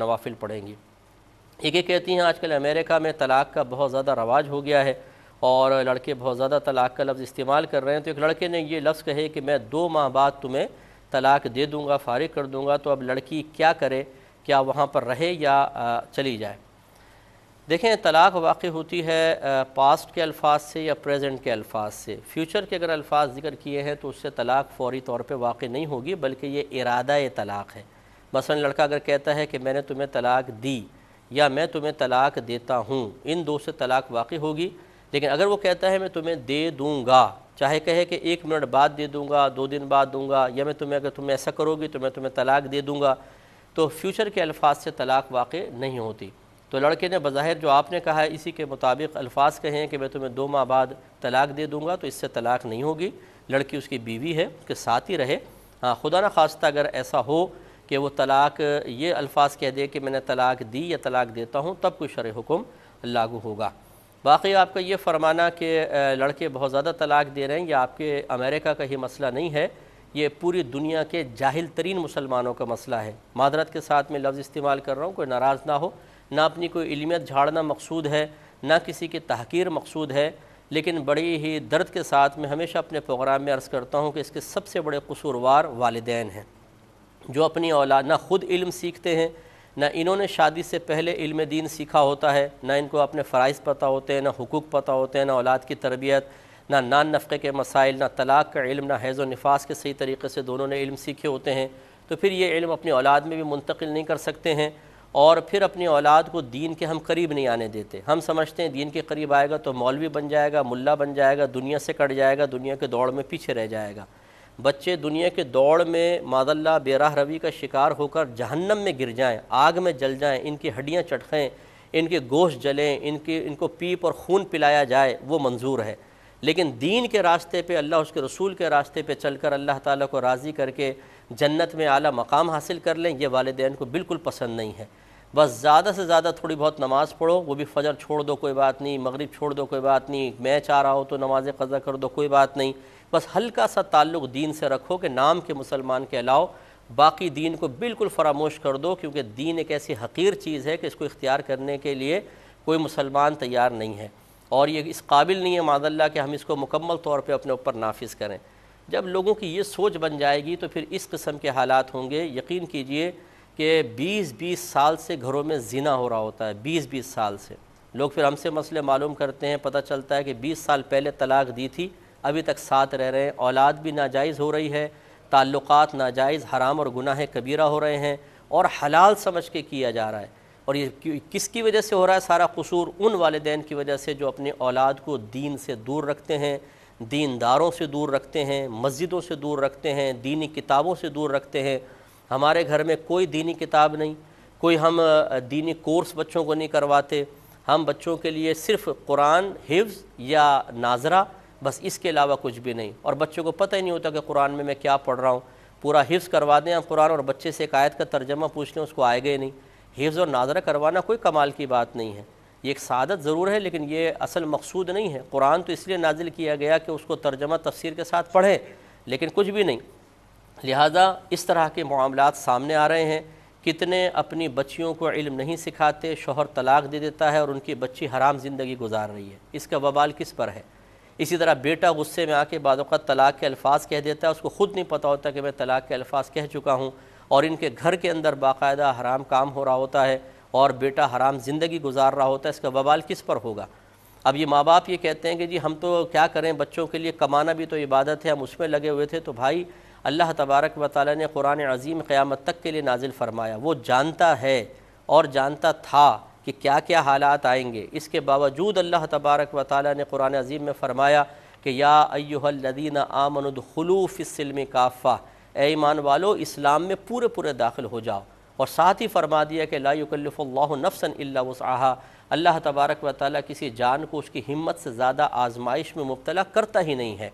نوافل پڑھیں گی۔ ایک یہ کہتی ہیں آج کل امریکہ میں طلاق کا بہت زیادہ رواج ہو گیا ہے اور لڑکے بہت زیادہ طلاق کا لفظ استعمال کر رہے ہیں، تو ایک لڑکے نے یہ لفظ کہے کہ میں 2 ماہ بعد تمہیں طلاق دے دوں گا، فارغ کر دوں گا، تو اب لڑکی کیا کرے؟ کیا وہاں پر رہے یا چلی جائے؟ دیکھیں، طلاق واقع ہوتی ہے پاسٹ کے الفاظ سے یا پریزنٹ کے الفاظ سے۔ فیوچر کے اگر الفاظ ذکر کیے ہیں تو اس سے طلاق فوری طور پہ واقع نہیں ہوگی، بلکہ یہ ارادہ طلاق ہے۔ مثلا لڑکا اگر کہتا ہے کہ میں نے تمہیں طلاق دی یا میں تمہیں طلاق دیتا ہوں، ان 2 سے طلاق واقع ہوگی۔ لیکن اگر وہ کہتا ہے میں تمہیں دے دوں گا، چاہے کہے کہ 1 منٹ بعد دے دوں گا، 2 دن بعد دوں گا، یا اگر تم ایسا کرو گی تو میں تمہیں طلاق دے دوں گا، تو فیوچر کے الفاظ سے طلاق واقع نہیں ہوتی۔ تو لڑکے نے بظاہر جو آپ نے کہا ہے اسی کے مطابق الفاظ کہیں کہ میں تمہیں 2 ماہ بعد طلاق دے دوں گا، تو اس سے طلاق نہیں ہوگی، لڑکی اس کی بیوی ہے، اس کے ساتھ ہی رہے۔ ہاں، خدا نخواستہ اگر ایسا ہو کہ وہ طلاق یہ الفاظ کہہ دے کہ میں نے طلاق دی یا طلاق دیتا ہوں، تب کوئی شرعی حکم لاگو ہوگا۔ باقی آپ کا یہ فرمانا کہ لڑکے بہت زیادہ طلاق دے رہے ہیں، یہ آپ کے امریکہ کا ہی مسئلہ نہیں ہے، یہ پوری دنیا کے جاہل ترین مسلمانوں کا مسئلہ ہے۔ معذرت کے ساتھ میں لفظ استعمال کر رہا ہوں، کوئی ناراض نہ ہو، نہ اپنی کوئی علمیت جھاڑنا مقصود ہے، نہ کسی کی تحقیر مقصود ہے، لیکن بڑی ہی درد کے ساتھ میں ہمیشہ اپنے پروگرام میں عرض کرتا ہوں کہ اس کے سب سے بڑے قصوروار والدین ہیں، جو اپنی اولاد نہ خود علم سیکھتے ہیں، نہ انہوں نے شادی سے پہلے علم دین سیکھا ہوتا ہے، نہ ان کو اپنے فرائض پتہ ہوتے ہیں، نہ حقوق پتہ ہوتے ہیں، نہ اولاد کی تربیت، نہ نان نفقے کے مسائل، نہ طلاق کا علم، نہ حیض و نفاس کے صحیح طریقے سے دونوں نے علم سیکھے ہوتے ہیں، تو پھر یہ علم اپنی اولاد میں بھی منتقل نہیں کر سکتے ہیں، اور پھر اپنی اولاد کو دین کے ہم قریب نہیں آنے دیتے۔ ہم سمجھتے ہیں دین کے قریب آئے گا تو مولوی بن جائے گا، ملا بن جائے گا، دنیا سے کٹ جائے گا، دنیا کے دوڑ میں پیچھے رہ جائے گا۔ بچے دنیا کے دوڑ میں معاذاللہ بے راہ روی کا شکار ہو کر جہنم میں گر جائیں، آگ میں جل جائیں، ان کی ہڈیاں چٹکیں، ان کے گوشت جلیں، ان کو پیپ اور خون پلایا جائے، وہ منظور ہے۔ لیکن دین کے راستے پہ، اللہ اس کے رسول کے راستے پہ چل کر اللہ تعالیٰ کو راضی کر کے جنت میں اعلیٰ مقام حاصل کر لیں، یہ والدین کو بالکل پسند نہیں ہے۔ بس زیادہ سے زیادہ تھوڑی بہت نماز پڑھو، وہ بھی فجر چھوڑ دو کوئی بات نہیں، مغرب چھوڑ دو کوئی بات نہیں، میچ آ رہا ہو تو نماز قضا کر دو کوئی بات نہیں، بس ہلکا سا تعلق دین سے رکھو کہ نام کے مسلمان کہلاؤ، باقی دین کو بالکل فراموش کر دو، کیونکہ دین ایک ایسی حقیر چیز ہے کہ اس کو اختیار کرنے کے لیے کوئی مسلمان تیار نہیں ہے، اور یہ اس قابل نہیں ہے معاذاللہ کہ ہم اس کو مکمل طور پہ اپنے اوپر نافذ کریں۔ جب لوگوں کی یہ سوچ بن جائے گی تو پھر اس قسم کے حالات ہوں گے۔ یقین کیجئے کہ 20 سال سے گھروں میں زنا ہو رہا ہوتا ہے، 20 سال سے۔ لوگ پھر ہم سے مسئلے معلوم کرتے ہیں، پتہ چلتا ہے کہ 20 سال پہلے طلاق دی تھی، ابھی تک ساتھ رہ رہے ہیں، اولاد بھی ناجائز ہو رہی ہے، تعلقات ناجائز حرام اور گناہ کبیرہ ہو رہے ہیں، اور حلال سمجھ کے کیا جا رہا ہے۔ اور یہ کس کی وجہ سے ہو رہا ہے؟ سارا قصور ان والدین کی وجہ سے جو اپنی اولاد کو دین سے دور رکھتے ہیں، دینداروں سے دور رکھتے ہیں، مسجدوں سے دور رکھتے ہیں، دینی کتابوں سے دور رکھتے ہیں۔ ہمارے گھر میں کوئی دینی کتاب نہیں، کوئی ہم دینی کورس بچوں کو نہیں کرواتے، ہم بچوں کے لیے صرف قرآن حفظ یا ناظرہ، بس اس کے علاوہ کچھ بھی نہیں، اور بچوں کو پتہ ہی نہیں ہوتا کہ قرآن میں کیا پڑھ رہا ہوں۔ پورا حفظ کروا دیں ہم قرآن، اور بچے سے ایک آیت کا ترجمہ پوچھ لیں، اس کو آئے گا ہی نہیں۔ حفظ اور ناظرہ کروانا کوئی کمال کی بات نہیں ہے، یہ ایک سعادت ضرور ہے، لیکن یہ اصل مقصود نہیں ہے۔ قرآن تو اس لیے نازل کیا گیا کہ اس کو ترجمہ تفسیر کے ساتھ پڑھیں، لیکن کچھ بھی نہیں۔ لہٰذا اس طرح کے معاملات سامنے آ رہے ہیں۔ کتنے اپنی بچیوں کو علم نہیں سکھاتے، شوہر طلاق دے دیتا ہے اور ان کی بچی حرام زندگی گزار رہی ہے، اس کا وبال کس پر ہے؟ اسی طرح بیٹا غصے میں آ کے بعض اوقات طلاق کے الفاظ کہہ دیتا ہے، اس کو خود نہیں پتہ ہوتا کہ میں طلاق کے الفاظ کہہ چکا ہوں، اور ان کے گھر کے اندر باقاعدہ حرام کام ہو رہا ہوتا ہے اور بیٹا حرام زندگی گزار رہا ہوتا ہے، اس کا وبال کس پر ہوگا؟ اب یہ ماں باپ یہ کہتے ہیں کہ جی ہم تو کیا کریں، بچوں کے لیے کمانا بھی تو عبادت ہے، ہم اس میں لگے ہوئے تھے۔ تو بھائی، اللہ تبارک و تعالیٰ نے قرآن عظیم قیامت تک کے لیے نازل فرمایا، وہ جانتا ہے اور جانتا تھا کہ کیا کیا حالات آئیں گے، اس کے باوجود اللہ تبارک و تعالیٰ نے قرآن عظیم میں فرمایا کہ یا ایھا الذین آمنوا ادخلوا فی السلم کافہ، اے ایمان والو اسلام میں پورے داخل ہو جاؤ، اور ساتھ ہی فرما دیا کہ لا یکلف اللہ نفسا الا وسعہا، اللہ تبارک و تعالیٰ کسی جان کو اس کی ہمت سے زیادہ آزمائش میں مبتلا کرتا ہی نہیں ہے۔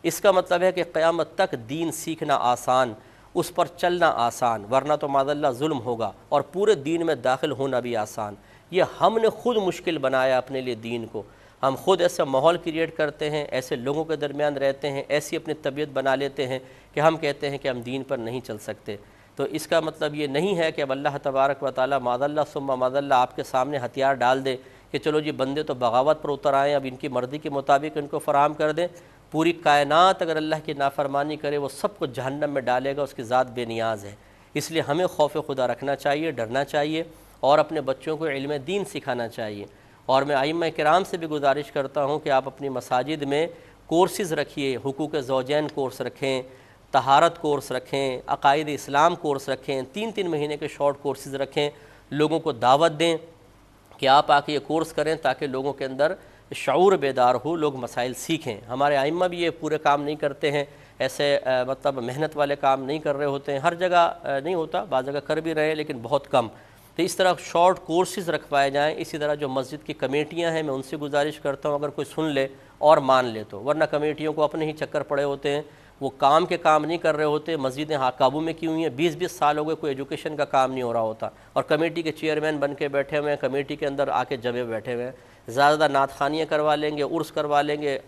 اس کا مطلب ہے کہ قیامت تک دین سیکھنا آسان، اس پر چلنا آسان، ورنہ تو معاذاللہ ظلم ہوگا، اور پورے دین میں داخل ہونا بھی آسان۔ یہ ہم نے خود مشکل بنایا اپنے لیے دین کو، ہم خود ایسا ماحول کریٹ کرتے ہیں، ایسے لوگوں کے درمیان رہتے ہیں، ایسی اپنی طبیعت بنا لیتے ہیں کہ ہم کہتے ہیں کہ ہم دین پر نہیں چل سکتے۔ تو اس کا مطلب یہ نہیں ہے کہ اب اللہ تبارک و تعالیٰ معاذ اللہ ثم معاذ اللہ آپ کے سامنے ہتھیار ڈال دے کہ چلو جی بندے تو بغاوت پر اتر آئیں، اب ان کی مرضی کے مطابق ان کو فراہم کر دیں۔ پوری کائنات اگر اللہ کی نافرمانی کرے وہ سب کو جہنم میں ڈالے گا، اس کی ذات بے نیاز ہے۔ اس لیے ہمیں خوف خدا رکھنا چاہیے، ڈرنا چاہیے، اور اپنے بچوں کو علم دین سکھانا چاہیے۔ اور میں ائمہ کرام سے بھی گزارش کرتا ہوں کہ آپ اپنی مساجد میں کورسز رکھیے، حقوق زوجین کورس رکھیں، طہارت کورس رکھیں، عقائد اسلام کورس رکھیں، 3 مہینے کے شارٹ کورسز رکھیں، لوگوں کو دعوت دیں کہ آپ آ کے یہ کورس کریں تاکہ لوگوں کے اندر شعور بیدار ہو، لوگ مسائل سیکھیں۔ ہمارے ائمہ بھی یہ پورے کام نہیں کرتے ہیں، ایسے مطلب محنت والے کام نہیں کر رہے ہوتے ہیں، ہر جگہ نہیں ہوتا، بعض جگہ کر بھی رہے ہیں لیکن بہت کم۔ تو اس طرح شارٹ کورسز رکھوائے جائیں۔ اسی طرح جو مسجد کی کمیٹیاں ہیں میں ان سے گزارش کرتا ہوں اگر کوئی سن لے اور مان لے تو، ورنہ کمیٹیوں کو اپنے ہی چکر پڑے ہوتے ہیں، وہ کام کے کام نہیں کر رہے ہوتے، مسجدیں قابو میں کی ہوئی ہیں، 20 سال ہو گئے کوئی ایجوکیشن کا کام نہیں ہو رہا ہوتا، اور کمیٹی کے چیئرمین بن کے بیٹھے ہوئے ہیں، کمیٹی کے اندر آ کے جبے بیٹھے ہوئے ہیں، زیادہ نعت خوانیاں کروا لیں گے، عرس کروا لیں گے،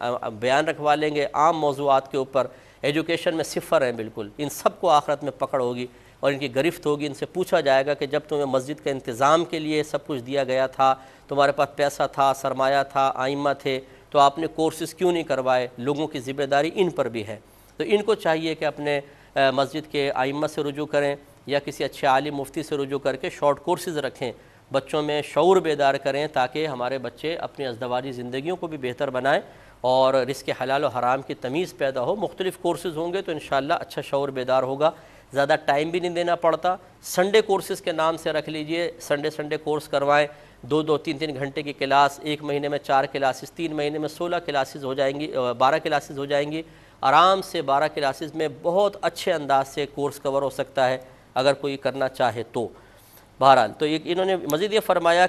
بیان رکھوا لیں گے عام موضوعات کے اوپر، ایجوکیشن میں صفر ہیں بالکل۔ ان سب کو آخرت میں پکڑ ہوگی اور ان کی گرفت ہوگی، ان سے پوچھا جائے گا کہ جب تمہیں مسجد کے انتظام کے لیے سب کچھ دیا گیا تھا، تمہارے پاس پیسہ تھا، سرمایہ تھا، ائمہ تھے، تو آپ نے کورسز کیوں نہیں کروائے؟ لوگوں کی ذمہ داری ان پر بھی ہے۔ تو ان کو چاہیے کہ اپنے مسجد کے ائمہ سے رجوع کریں یا کسی اچھے عالم مفتی سے رجوع کر کے شارٹ کورسز رکھیں، بچوں میں شعور بیدار کریں تاکہ ہمارے بچے اپنی ازدواجی زندگیوں کو بھی بہتر بنائیں اور رزق حلال و حرام کی تمیز پیدا ہو۔ مختلف کورسز ہوں گے تو انشاءاللہ اچھا شعور بیدار ہوگا، زیادہ ٹائم بھی نہیں دینا پڑتا۔ سنڈے کورسز کے نام سے رکھ لیجئے، سنڈے کورس کروائیں، 2-3 گھنٹے کی کلاس، 1 مہینے میں 4 کلاسز، 3 مہینے میں 16 کلاسز ہو جائیں گی، 12 کلاسز ہو جائیں گی، آرام سے 12 کلاسز میں بہت اچھے انداز سے کورس کور ہو سکتا ہے اگر کوئی کرنا چاہے تو۔ بہرحال تو انہوں نے مزید یہ فرمایا